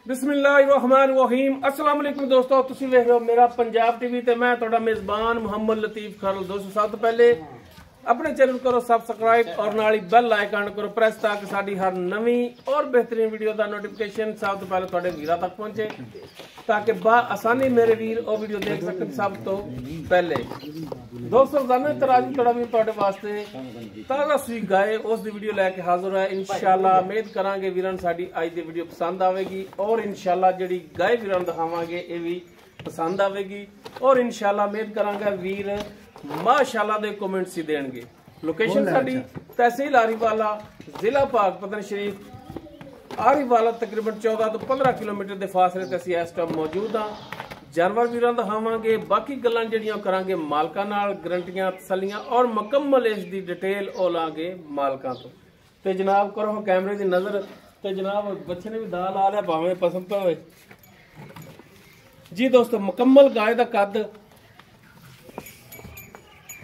बिस्मिल्लाहिर्रहमानिर्रहीम। अस्सलाम वालेकुम दोस्तों, तुसी वेख रहे हो मेरा पंजाब टीवी ते मैं तुहाडा मेजबान मुहम्मद लतीफ खान। दोस्तों सब तो पहले अपने चैनल करो सब्सक्राइब और नाल ही बेल आइकन करो प्रेस ताकि साडी हर नवी और बेहतरीन वीडियो का नोटिफिकेशन सब तो पहले तुहाडे वीरां तक पहुंचे, ताकि बा आसानी मेरे वीर वो वीडियो देख सकन सब तो पहले। दोस्तों रोजाना तराजी थोड़ा भी तुहाडे वास्ते ताज़ा सूई गाय उस दी वीडियो लेके हाजिर है। इंशाल्लाह उम्मीद करांगे वीरां साडी अज दी वीडियो पसंद आवेगी और इंशाल्लाह जिहड़ी गाय वीरां दिखावांगे ये भी पसंद आवेगी और इंशाल्लाह उम्मीद करांगे वीर माशाल्लाह दे कमेंट्स ही देंगे। लोकेशन साडी तहसील आरीवाला, जिला पाकपतन शरीफ। आरीवाला तकरीबन 14 तो 15 किलोमीटर के फासले ते असीं इस टाइम मौजूद हाँ। जानवर वीरां दिखावांगे, बाकी गल्लां जिहड़ियां करांगे मालकां नाल, गारंटियां तसल्लियां और मुकम्मल इस दी डिटेल ओ लांगे मालकां तो। ते जनाब करो कैमरे दी नज़र ते जनाब बच्चे ने भी दाल आ लिया भावें पसंद होवे जी। दोस्तों मुकम्मल गाय दा कद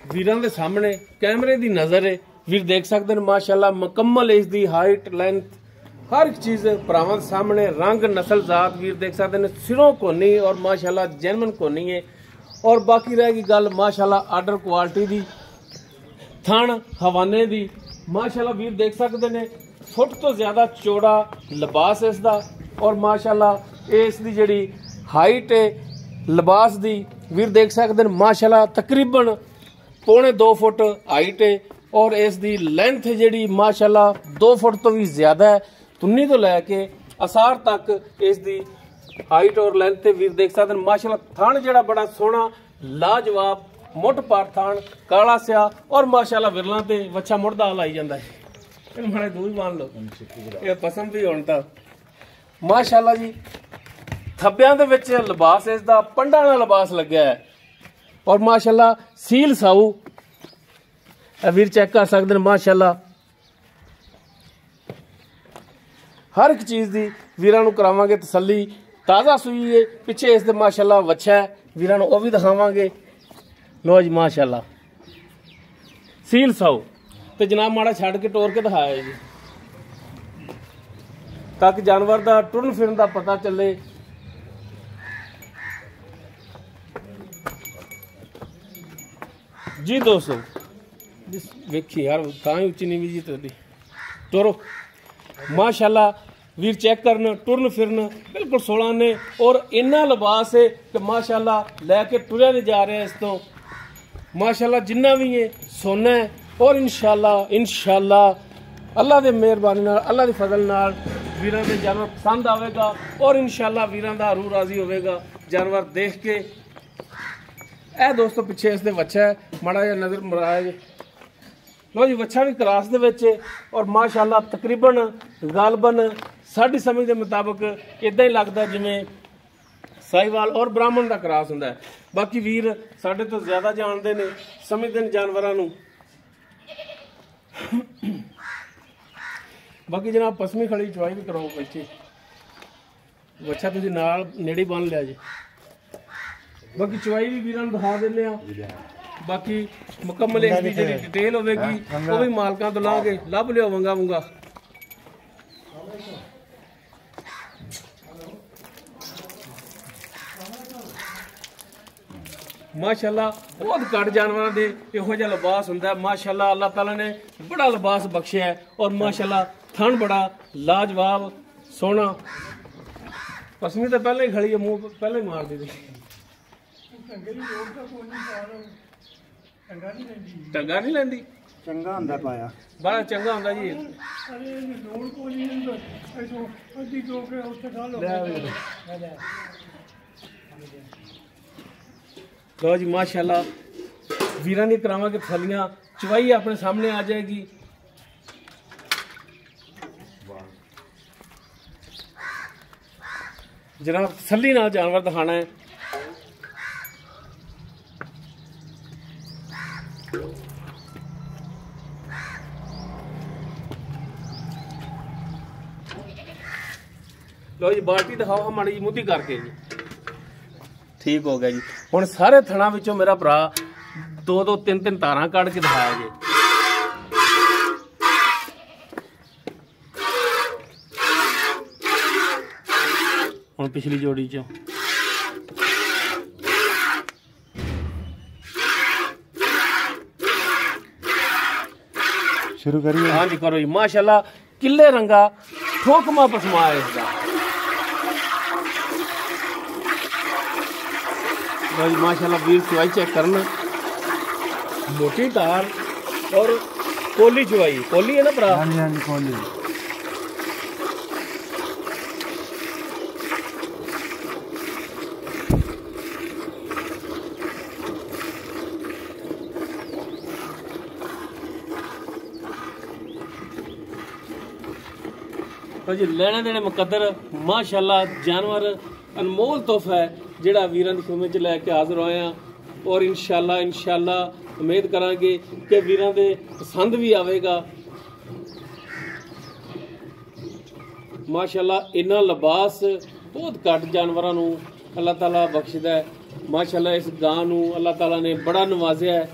वीरां दे सामने कैमरे दी नज़र है, वीर देख सकते हैं माशाल्लाह मुकम्मल इस दी हाइट लेंथ हर एक चीज भरावां सामने। रंग नस्ल जात वीर देख सकते हैं सिरों कोनी और माशाल्लाह जेनवन कोनी है। और बाकी रहेगी गल माशाल्लाह आर्डर क्वालिटी दी, थण हवाने दी माशाल्लाह वीर देख सकते हैं फुट तो ज्यादा चौड़ा लिबास इसदा। और माशाल्लाह इस दी जिहड़ी हाइट है लिबास दी वीर देख सकते हैं माशाल्लाह तकरीबन 2.25 फुट हाइट है। और इस दी लेंथ जिहड़ी माशाल्लाह 2 फुट तो भी ज्यादा है। तुन्नी तो लैके असार तक इस दी हाइट और लेंथ वीर देख सकते हैं माशाल्लाह। थान जिहड़ा बड़ा सोहना लाजवाब मुठ पार थान काला स्या और माशाल्लाह विरलां ते वच्छा मुड़दा लाई जांदा है। इहनूं माड़े दूर बांध लो, ये पसंद भी होण तां माशाल्लाह जी। थब्बियां दे विच लिबास इस दा पंडा नाल लिबास लग्या है और माशाल्लाह सील साऊ वीर चेक कर सकते हैं माशाल्लाह। हर एक चीज दी वीरां नूं करावांगे तसल्ली। ताज़ा सूई है पिछे इस दे माशाल्लाह वच्छा है, वीरां नूं ओह भी दिखावांगे। लो जी माशाल्लाह सील साऊ ते जनाब माड़ा छड़ के टोर के दिखाया जी, ताकि जानवर दा टुरन फिरन दा पता चले। जी दोस्तों वेखी यार तां ही उच्ची नीवी जी तेरी टोरो माशाल्लाह वीर चेक करन टुरन फिरन बिल्कुल 16 ने और इन्ना लिबास है कि माशाल्लाह लैके टुरया नहीं जा रहे इस तो माशाल्लाह। जिन्ना भी है सोना है और इंशाल्लाह अल्लाह दे मेहरबानी नाल अल्लाह दे फजल नाल वीरां दे जानवर पसंद आवेगा और इंशाल्लाह वीरां दा रूह राजी होवेगा जानवर देख के। ए दोस्तों पिछे इस दे वच्छा है, माड़ा जिहा नजर मराया जी। लो जी वच्छा भी क्रास दे विच और माशाल्लाह तकरीबन गालबन साडी समझ के मुताबिक इदां ही लगदा जिवें साहिवाल और ब्राह्मण का क्रास हुंदा है। बाकी वीर साडे तो ज्यादा जानते ने समझते हैं जानवरां नूं। बाकी जनाब पसमी खड़ी चवाई भी कराओ बच्चे वच्छा तुसीं नाल नेड़े बन लिया जी। बाकी चवाई भी वीरां नूं दिखा दिंदे आ। बाकी मुकम्मल इसकी जी डिटेल होगी वो भी मालकां तो लांगे लभ लियो वंगा वंगा। माशाल्लाह बहुत घट जानवरों के इहो जिहा लिबास हुंदा है माशाल्लाह। अल्लाह ताला ने बड़ा लिबास बख्शिया है और माशाल्लाह थन बड़ा लाजवाब सोहना। पसमी तो पहले ही खड़ी है, मुंह पहले ही मार दी थी। चंगा नहीं लैंदी, चंगा हुंदा पाया बड़ा चंगा हुंदा जी। लो जी माशाल्लाह वीरां दी करावांगे थलियां चवाई अपने सामने आ जाएगी। जनाब तसल्ली नाल जानवर दिखाना है। लो जी बाल्टी दिखाओ माड़ी जी मुद्दी करके जी। ठीक हो गया जी। हुण सारे थणा विचों मेरा भरा 2-2 3-3 तारां कढ़ के दिखाया जी। ਹੁਣ ਪਿਛਲੀ ਜੋੜੀ ਚੋਂ शुरू करिए। हाँ जी करो जी माशाल्लाह किले रंगा ठोकमा पसमा है इसका। भाई माशाल्लाह वीर चुवाई चेक करना मोटी तार और कोली चुवाई कोली है ना भरा। हाँ जी हाँ जी कोली। जी लेने देने मुकद्दर माशाल्लाह जानवर अनमोल तोहफा है जिहड़ा वीरां दी खिदमत च लैके हाज़र होए हैं और इंशाल्लाह उम्मीद करांगे कि वीरां दे पसंद भी आवेगा। माशाल्लाह इन्ना लिबास बहुत घट जानवरां नूं अल्लाह ताला बख्शदा है। माशाल्लाह इस गां नूं अल्लाह ताला ने बड़ा नवाजिया है।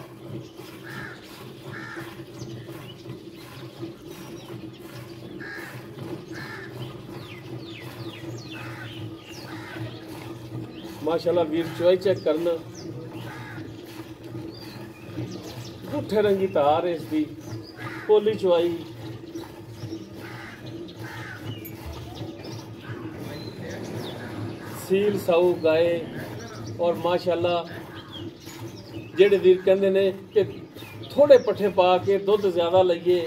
माशाल्लाह वीर चुवाई चेक करना पुठे रंगी तार है इसकी कोली चुवाई सील साऊ गाय और माशाल्लाह जेड़े वीर कहंदे ने कि थोड़े पट्ठे पा के दुध ज्यादा लईए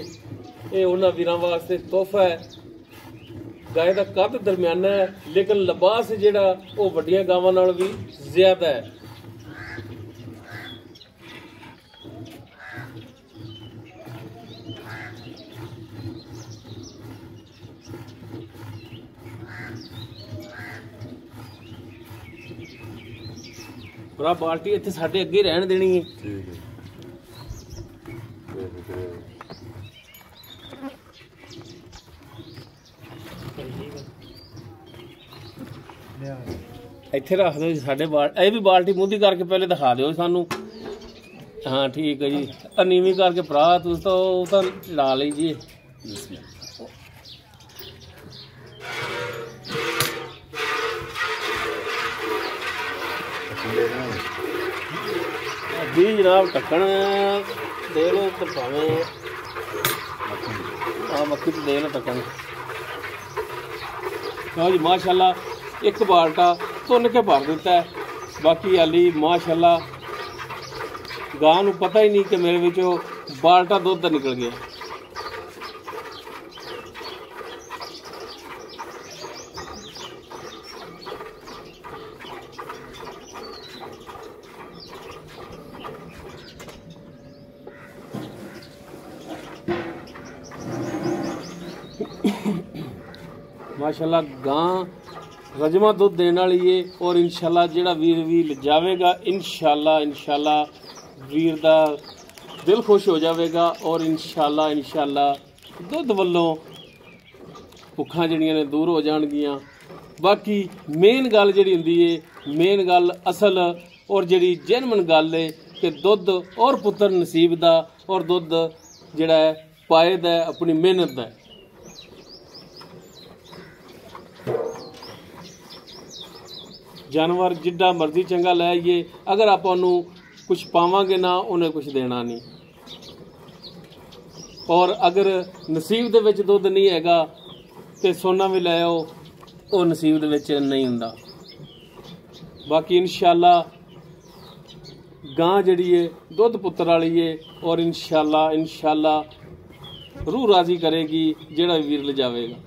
ये उन्हां वीरां वास्ते तोहफा है। गाय का कद दरमियाना है लेकिन लिबास जिहड़ा वो वड्डियां गावां नाल भी ज्यादा है। भरा बाल्टी इत्थे साडे अगे रहन देनी है। ठीक है। ਇੱਥੇ ਰੱਖ ਦਿਓ ਜੀ ਸਾਡੇ ਇਹ ਵੀ ਬਾਲਟੀ ਮੂੰਦੀ ਕਰਕੇ ਪਹਿਲੇ ਦਿਖਾ ਦਿਓ ਸਾਨੂੰ। ਹਾਂ ਠੀਕ ਹੈ ਜੀ ਨੀਵੀਂ ਕਰਕੇ ਭਰਾ ਤੁਸੀਂ ਤਾਂ ਉਹ ਤਾਂ ਚੜਾ ਲਈ ਜੀ। जी जनाब ढक्कन दे लो तो भावें हाँ मक्खी तो दे लो ढक्कन। हाँ जी माशाल्लाह एक बाल्टा तुन के भर दिता है। बाकी हाली माशाल्लाह गां नूं पता ही नहीं कि मेरे विचों बाल्टा दुध निकल गया। माशाल्लाह गां रजमा दुध देने वाली है और इंशाल्लाह जेड़ा वीर भी जावेगा इंशाल्लाह वीर दा दिल खुश हो जाएगा और इंशाल्लाह दुध वालों भुखा जड़ियां ने दूर हो जाएगियां। बाकी मेन गल जिहड़ी हुंदी है मेन गल असल और जिहड़ी जेनवन गल है कि दुध और पुत्र नसीब दा और दुध जिहड़ा है पाए दा अपनी मेहनत दा। जानवर जिड्डा मर्जी चंगा लै आइए अगर आप कुछ पावांगे ना उन्हें कुछ देना नहीं और अगर नसीब दे विच दुध नहीं हैगा तो सोना भी लै आओ वो नसीब दे विच नहीं हुंदा। बाकी इंशाल्लाह गां जिहड़ी है दुध पुत्र वाली है और इंशाल्लाह रूह राजी करेगी जिहड़ा वीर ले जावेगा।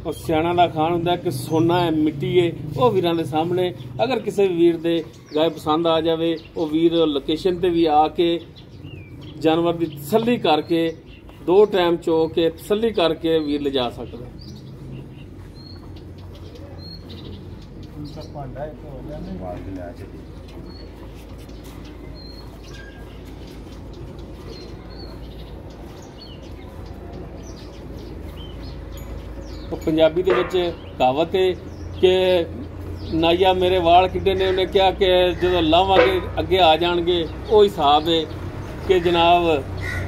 और सियाणा का खान होंगे कि सोना है मिट्टी है वो वीरां दे सामने अगर किसी वीर दे गाय पसंद आ जाए वो वीर लोकेशन ते भी आके जानवर की तसल्ली करके 2 टाइम चो के तसल्ली करके वीर ले जा सकता है। पंजाबी दे विच कहावत है कि नाइया मेरे वाल किड्डे ने, उन्हें कहा कि जो लावांगे अगे आ जाएंगे वो हिसाब है कि जनाब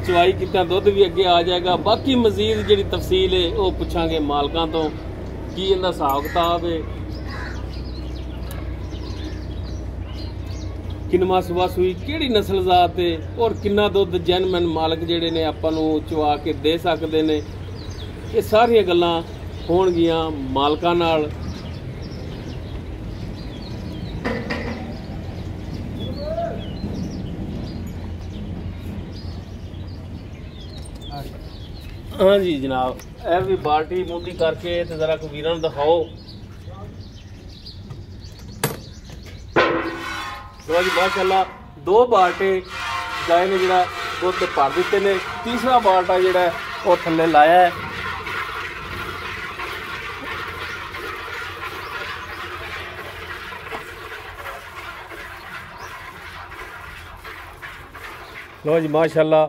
चवाई कितना दुध भी अगे आ जाएगा। बाकी मजीद जी तफसील है वो पुछांगे मालकां तो की इनका हिसाब किताब है, किनवा सुबह सूई किहड़ी नस्ल जात है और किन्ना दुध जैनमैन मालक जिहड़े ने आपां नूं चवा के दे सकदे ने। ये सारियां गल्लां होणगियां मालकां नाल। हाँ जी जनाब, यह भी बाल्टी मूंदी करके ते जरा को वीरां नूं दिखाओ। तो जी माशाअल्लाह 2 बाल्टे गाय ने जिहड़ा दुध भर दिते ने, तीसरा बाल्टा जिहड़ा वो थल्ले लाया है। लो जी माशाअल्लाह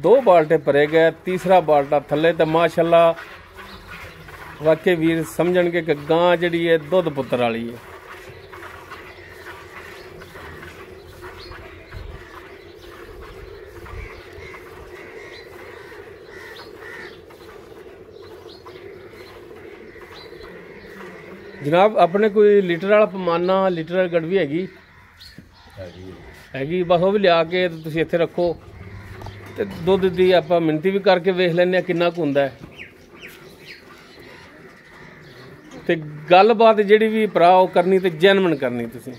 2 बाल्टे भरे गए, तीसरा बाल्टा थले। तो माशाअल्लाह वाकई वीर समझणगे कि गां जिहड़ी है दुध पुत्तर वाली है। जनाब अपने कोई लीटर वाला पैमाना, लीटर वाली गड़वी हैगी बस वो भी लिया के तुसीं इत्थे रखो ते दुध दी आपां मिनती भी करके वेख लैंदे किन्ना कुछ हुंदा है। ते गलबात जिहड़ी भी भरा ओह करनी ते जैनमन करनी तुसीं।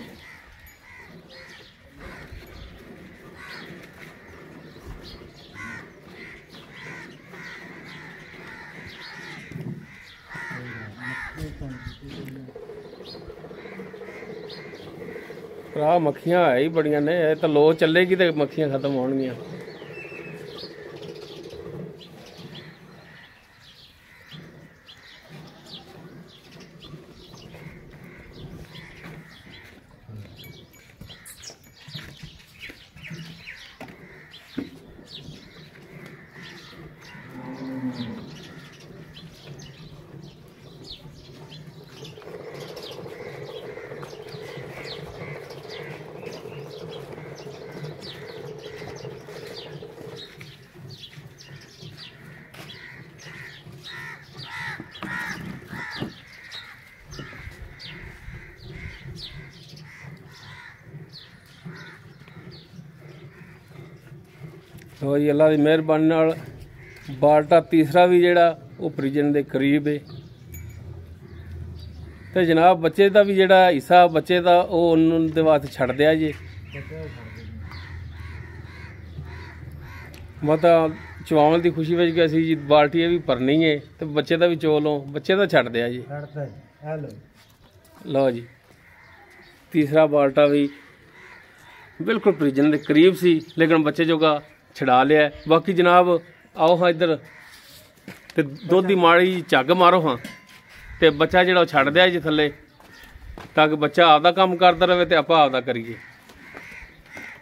भरा मक्खियां है ही बड़ियां ने, तो लो चलेगी तो मक्खियां खत्म होणगियां। तो जी अल्लाह की मेहरबानी नाल बाल्टा तीसरा भी जिहड़ा वो प्रिजन के करीब है। तो जनाब बच्चे का भी जिहड़ा हिस्सा बच्चे का वो उन्होंने वास्ते छड़ दिया जी। मतलब चवावन की खुशी में असी जी बाल्टी भी भरनी है तो बच्चे का भी चो लो, बच्चे का छड़ दिया जी। लो जी तीसरा बाल्टा भी बिल्कुल प्रिजन के करीब सी, लेकिन बच्चे जोगा छड़ा लिया। बाकी जनाब आओ हाँ इधर ते दुध की माड़ी झग मारो हाँ, तो बच्चा जो छड़ दिया जी थले, ताकि बच्चा आपदा काम करता रहे तो आपां आपदा करिए।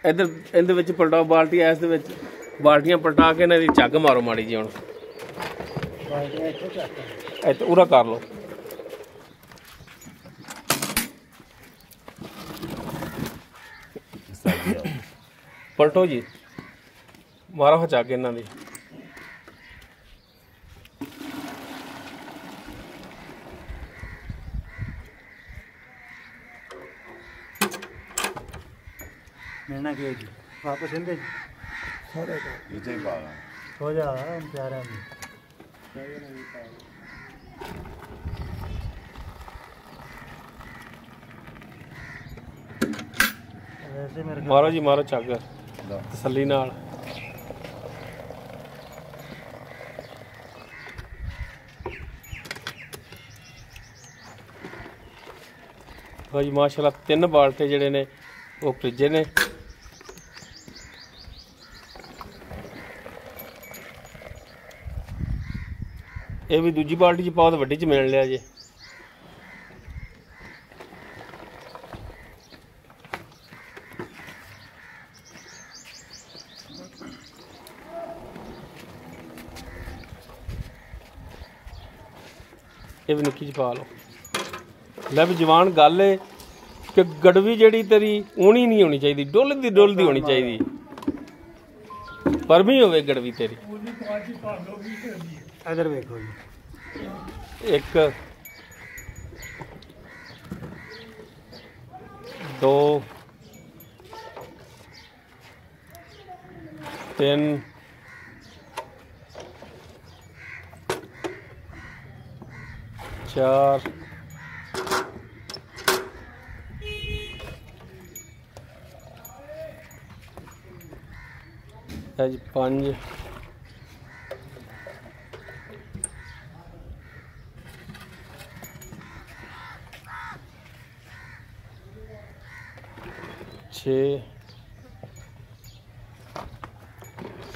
इधर इहदे पलटाओ बाल्टी, इस बाल्टियां पलटा के इन्हां दी झग मारो माड़ी जी। हुण उरा कर लो। पलटो जी, मारो हाँ झग इन्हां दी। मिलना क्यों जी, वापस इंदे सारे हो जा प्यारे में। मारो जी मारो झग तसल्ली नाल। जी माशाल्लाह 3 बाल्टे जिहड़े ने वो भरिजे ने। ये भी दूजी बाल्टी च पाओ तो वड्डी च मिल लिया जी। ਇਹ ਵੀ ਨਿੱਕੀ ਚ ਪਾ ਲਓ। ਲੈ ਵੀ ਜਵਾਨ ਗੱਲ ਏ ਕਿ ਗੜਵੀ ਜਿਹੜੀ ਤੇਰੀ ਊਣੀ ਨਹੀਂ ਹੋਣੀ ਚਾਹੀਦੀ, ਡੁੱਲਦੀ ਹੋਣੀ ਚਾਹੀਦੀ, ਪਰਮੀ ਹੋਵੇ ਗੜਵੀ ਤੇਰੀ। ਇਧਰ ਵੇਖੋ ਜੀ, 1 2 3 4 ਅੱਜ 5 6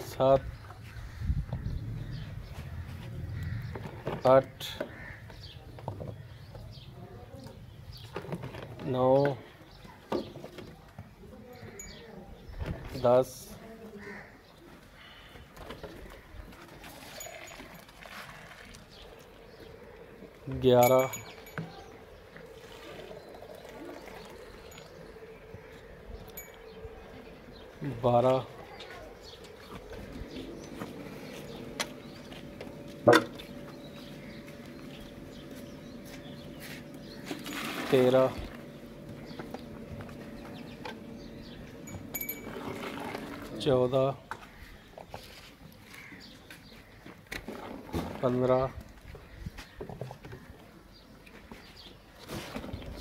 7 8 9 10 11 12 13 14 15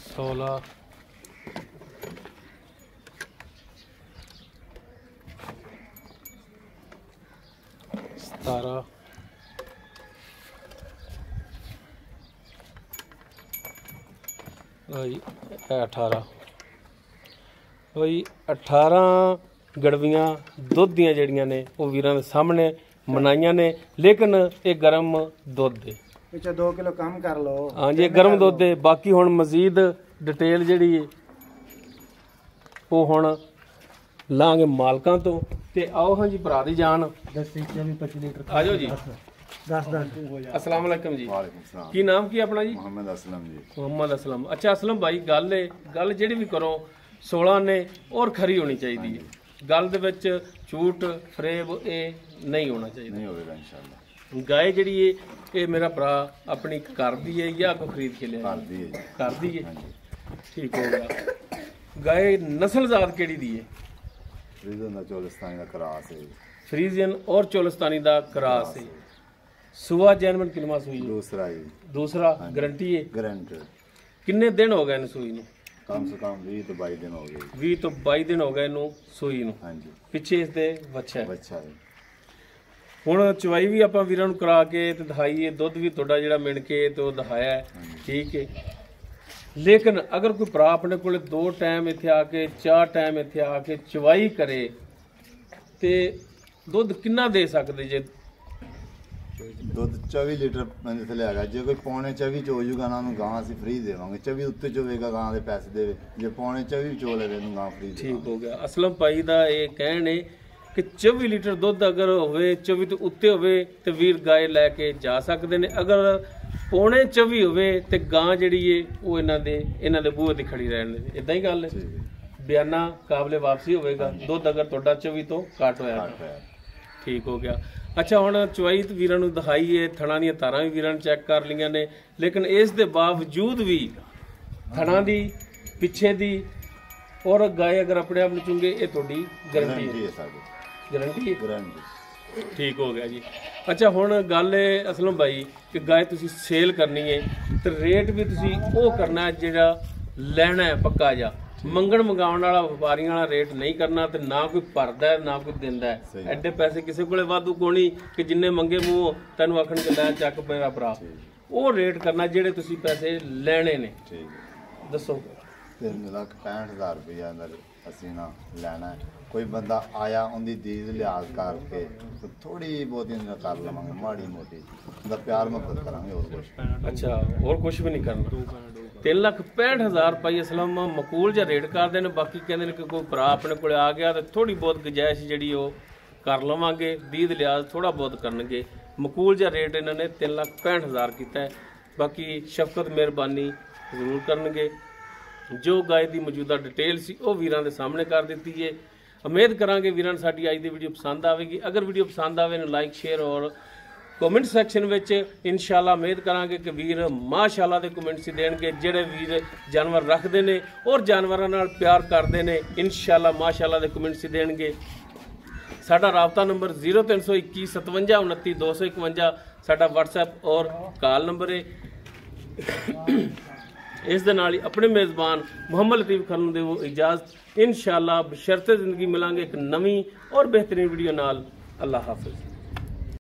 16 17 18 18 ਗੜਵੀਆਂ ਦੁੱਧ ਦੀਆਂ ਜਿਹੜੀਆਂ ਨੇ ਉਹ ਵੀਰਾਂ ਦੇ ਸਾਹਮਣੇ ਮਨਾਈਆਂ ਨੇ, ਲੇਕਿਨ ਇਹ ਗਰਮ ਦੁੱਧ ਦੇ ਪਿੱਛੇ 2 ਕਿਲੋ ਕਮ ਕਰ ਲਓ। ਹਾਂਜੀ ਇਹ ਗਰਮ ਦੁੱਧ ਦੇ। ਬਾਕੀ ਹੁਣ ਮਜ਼ੀਦ ਡਿਟੇਲ ਜਿਹੜੀ ਹੈ ਉਹ ਹੁਣ ਲਾਂਗੇ ਮਾਲਕਾਂ ਤੋਂ। ਤੇ ਆਓ ਹਾਂਜੀ ਭਰਾ ਦੀ ਜਾਨ 25 ਲੀਟਰ ਆ ਜਾਓ ਜੀ। 10 अस्सलाम वालेकुम जी। वालेकुम सलाम। की नाम की अपना जी? मोहम्मद असलम जी। मोहम्मद असलम। अच्छा असलम भाई गल ਜਿਹੜੀ ਵੀ ਕਰੋ 16 ਨੇ ਔਰ ਖਰੀ ਹੋਣੀ ਚਾਹੀਦੀ ਹੈ। ਗੱਲ ਦੇ ਵਿੱਚ ਝੂਠ ਫਰੇਬ ਇਹ ਨਹੀਂ ਹੋਣਾ ਚਾਹੀਦਾ। नहीं होगा इंशाल्लाह। ਗਾय ਜਿਹੜੀ ਹੈ ਇਹ ਮੇਰਾ ਭਰਾ ਆਪਣੀ ਘਰ ਦੀ ਹੈ ਜਾਂ ਕੋ ਖਰੀਦ ਕੇ ਲਿਆ? कर दिए जी। ਘਰ ਦੀ ਹੈ। हाँ जी। ਠੀਕ ਹੋ ਗਿਆ। ਗਾय ਨਸਲਜ਼ਾਤ ਕਿਹੜੀ ਦੀ ਹੈ? फ्रीजन का चोलिस्तानी का क्रास है। ਫਰੀਜ਼ੀਅਨ ਔਰ ਚੋਲਿਸਤਾਨੀ ਦਾ ਕਰਾਸ ਹੈ। ਸੁਆ ਜੈਨਮਨ ਕਿਲਮਾ ਸੂਈ ਹੈ? दूसरा ही ਦੂਸਰਾ ਗਰੰਟੀ ਹੈ। गारंटेड। ਕਿੰਨੇ ਦਿਨ ਹੋ ਗਏ ਇਹਨੂੰ ਸੂਈ ਨੂੰ? कम से कम 20 तो 22 दिन हो गए। 20 ਤੋਂ 22 ਦਿਨ ਹੋ ਗਏ ਇਹਨੂੰ ਸੂਈ ਨੂੰ। हाँ जी। ਪਿੱਛੇ ਇਸ ਦੇ ਬੱਚਾ ਹੈ। अच्छा है। ਹੁਣ ਚਵਾਈ ਵੀ ਆਪਾਂ ਵੀਰਾਂ ਨੂੰ ਕਰਾ ਕੇ ਤੇ ਦਿਖਾਈ ਹੈ, ਦੁੱਧ ਵੀ ਤੁਹਾਡਾ ਜਿਹੜਾ ਮਿਣ ਕੇ ਤੇ ਉਹ ਦਿਖਾਇਆ ਹੈ, ਠੀਕ ਹੈ। ਲੇਕਿਨ ਅਗਰ ਕੋਈ ਭਰਾ ਆਪਣੇ ਕੋਲੇ 2 ਟਾਈਮ ਇੱਥੇ ਆ ਕੇ 4 ਟਾਈਮ ਇੱਥੇ ਆ ਕੇ ਚਵਾਈ ਕਰੇ ਤੇ ਦੁੱਧ ਕਿੰਨਾ ਦੇ ਸਕਦੇ ਜੇ? ਦੁੱਧ 24 ਲੀਟਰ ਬੰਦੇ ਥੱਲੇ ਹੈਗਾ। ਜੇ ਕੋਈ ਪੌਣੇ 24 ਚ ਹੋ ਜੂਗਾ ਨਾ ਉਹਨੂੰ ਗਾਂ ਅਸੀਂ ਫ੍ਰੀ ਦੇਵਾਂਗੇ। 24 ਉੱਤੇ ਚੋਵੇਗਾ ਗਾਂ ਦੇ ਪੈਸੇ ਦੇਵੇ। ਜੇ ਪੌਣੇ 24 ਚੋ ਲਵੇ ਉਹਨੂੰ ਗਾਂ ਫ੍ਰੀ ਦੇਵਾਂਗੇ। ਠੀਕ ਹੋ ਗਿਆ। ਅਸਲਮ ਭਾਈ ਦਾ ਇਹ ਕਹਿਣ ਹੈ ਕਿ 24 ਲੀਟਰ ਦੁੱਧ ਅਗਰ ਹੋਵੇ 24 ਤੋਂ ਉੱਤੇ ਹੋਵੇ ਤੇ ਵੀਰ ਗਾਏ ਲੈ ਕੇ ਜਾ ਸਕਦੇ ਨੇ। ਅਗਰ ਪੌਣੇ 24 ਹੋਵੇ ਤੇ ਗਾਂ ਜਿਹੜੀ ਏ ਉਹ ਇਹਨਾਂ ਦੇ ਬੂਹੇ ਤੇ ਖੜੀ ਰਹਿਣ ਦੇ। ਇਦਾਂ ਹੀ ਗੱਲ ਹੈ। ਠੀਕ ਹੈ। ਬਿਆਨਾ ਕਾਬਲੇ ਵਾਪਸੀ ਹੋਵੇਗਾ ਦੁੱਧ ਅਗਰ ਤੁਹਾਡਾ 24 ਤੋਂ ਘੱਟ ਹੋਇਆ ਤਾਂ। ਘੱਟ ਹੈ। ਠੀਕ ਹੋ ਗਿਆ। ਅੱਛਾ ਹੁਣ ਚਵਾਈ ਤੇ ਵੀਰਾਂ ਨੂੰ ਦਿਖਾਈ ਹੈ, ਥਣਾ ਦੀਆਂ ਤਾਰਾਂ ਵੀ ਵੀਰਾਂ ਨੇ ਚੈੱਕ ਕਰ ਲਈਆਂ ਨੇ, ਲੇਕਿਨ ਇਸ ਦੇ ਬਾਵਜੂਦ ਵੀ ਥਣਾ ਦੀ ਪਿੱਛੇ ਦੀ ਔਰ ਗਾਏ ਅਗਰ ਆਪਣੇ ਆਪ ਨੂੰ ਚੁੰਗੇ ਇਹ ਤੁਹਾਡੀ ਗਾਰੰਟੀ ਗਾਰੰਟੀ ਹੈ। ਹੈ ਸਾਡੀ। ਗਾਰੰਟੀ ਹੈ। ਗਾਰੰਟੀ। ਠੀਕ ਹੋ ਗਿਆ ਜੀ। ਅੱਛਾ ਹੁਣ ਗੱਲ ਹੈ ਅਸਲਮ ਭਾਈ ਕਿ ਗਾਏ ਤੁਸੀਂ ਸੇਲ ਕਰਨੀ ਹੈ ਤੇ ਰੇਟ ਵੀ ਤੁਸੀਂ ਉਹ ਕਰਨਾ ਹੈ ਜਿਹੜਾ ਲੈਣਾ ਹੈ ਪੱਕਾ ਜਾ। ਮੰਗਣ ਮੰਗਾਉਣ ਵਾਲਾ ਵਪਾਰੀਆਂ ਵਾਲਾ ਰੇਟ ਨਹੀਂ ਕਰਨਾ ਤੇ ਨਾ ਕੋਈ ਭਰਦਾ ਹੈ ਨਾ ਕੋਈ ਦਿੰਦਾ ਹੈ। ਸਹੀ। ਐਡੇ ਪੈਸੇ ਕਿਸੇ ਕੋਲੇ ਵਾਧੂ ਕੋਣੀ ਕਿ ਜਿੰਨੇ ਮੰਗੇ ਮੂੰਹ ਤੈਨੂੰ ਆਖਣ ਕਿ ਲੈ ਚੱਕ ਮੇਰਾ ਭਰਾ। ਉਹ ਰੇਟ ਕਰਨਾ ਜਿਹੜੇ ਤੁਸੀਂ ਪੈਸੇ ਲੈਣੇ ਨੇ। ਠੀਕ ਹੈ। ਦੱਸੋ। 3,65,000 ਰੁਪਇਆ ਅੰਦਰ ਅਸੀਂ ਨਾ ਲੈਣਾ ਹੈ। ਕੋਈ ਬੰਦਾ ਆਇਆ ਉਹਦੀ ਦੀਦ ਲਿਹਾਜ਼ ਕਰਕੇ ਥੋੜੀ ਬਹੁਤੀ ਨਾਲ ਕਰ ਲਵਾਂਗੇ, ਮਾੜੀ ਮੋਟੀ ਉਹਦਾ ਪਿਆਰ ਮੁਹੱਬਤ ਕਰਾਂਗੇ, ਹੋਰ ਕੁਛ। ਅੱਛਾ ਹੋਰ ਕੁਝ ਵੀ ਨਹੀਂ ਕਰਨਾ। 3,65,000 ਰੁਪਏ ਅਸਲਮ ਮਕੂਲ ਜਾਂ ਰੇਟ ਕਰਦੇ ਨੇ। ਬਾਕੀ ਕਹਿੰਦੇ ਨੇ ਕਿ ਕੋਈ ਭਰਾ ਆਪਣੇ ਕੋਲੇ ਆ ਗਿਆ ਤੇ ਥੋੜੀ ਬਹੁਤ ਗੁੰਜਾਇਸ਼ ਜਿਹੜੀ ਉਹ ਕਰ ਲਵਾਂਗੇ, ਦੀਦ ਲਿਹਾਜ਼ ਥੋੜਾ ਬਹੁਤ ਕਰਨਗੇ। ਮਕੂਲ ਜਾਂ ਰੇਟ ਇਹਨਾਂ ਨੇ 3,65,000 ਕੀਤਾ ਹੈ। ਬਾਕੀ ਸ਼ਫਕਤ ਮਿਹਰਬਾਨੀ ਜ਼ਰੂਰ ਕਰਨਗੇ। ਜੋ ਗਾय ਦੀ ਮੌਜੂਦਾ ਡਿਟੇਲ ਸੀ ਉਹ ਵੀਰਾਂ ਦੇ ਸਾਹਮਣੇ ਕਰ ਦਿੱਤੀ ਹੈ। ਉਮੀਦ ਕਰਾਂਗੇ ਵੀਰਾਂ ਨੂੰ ਸਾਡੀ ਅੱਜ ਦੀ ਵੀਡੀਓ ਪਸੰਦ ਆਵੇਗੀ। ਅਗਰ ਵੀਡੀਓ ਪਸੰਦ ਆਵੇ ਨੂੰ ਲਾਈਕ ਸ਼ੇਅਰ ਔਰ कमेंट सैक्शन में इंशाल्लाह उम्मीद करांगे कि वीर माशाल्लाह के कमेंट्स देंगे जेड़े वीर जानवर रखते हैं और जानवरों नाल प्यार करते हैं। इंशाल्लाह माशाल्लाह के कमेंट्स देंगे। साडा राबता नंबर 0321 57 29 251 साडा WhatsApp और कॉल नंबर है। इस दे नाल ही अपने मेज़बान मुहम्मद लतीफ़ खान दे इजाज़त। इंशाल्लाह बशर्ते ज़िंदगी मिलांगे एक नवी और बेहतरीन वीडियो नाल। अल्लाह हाफिज़।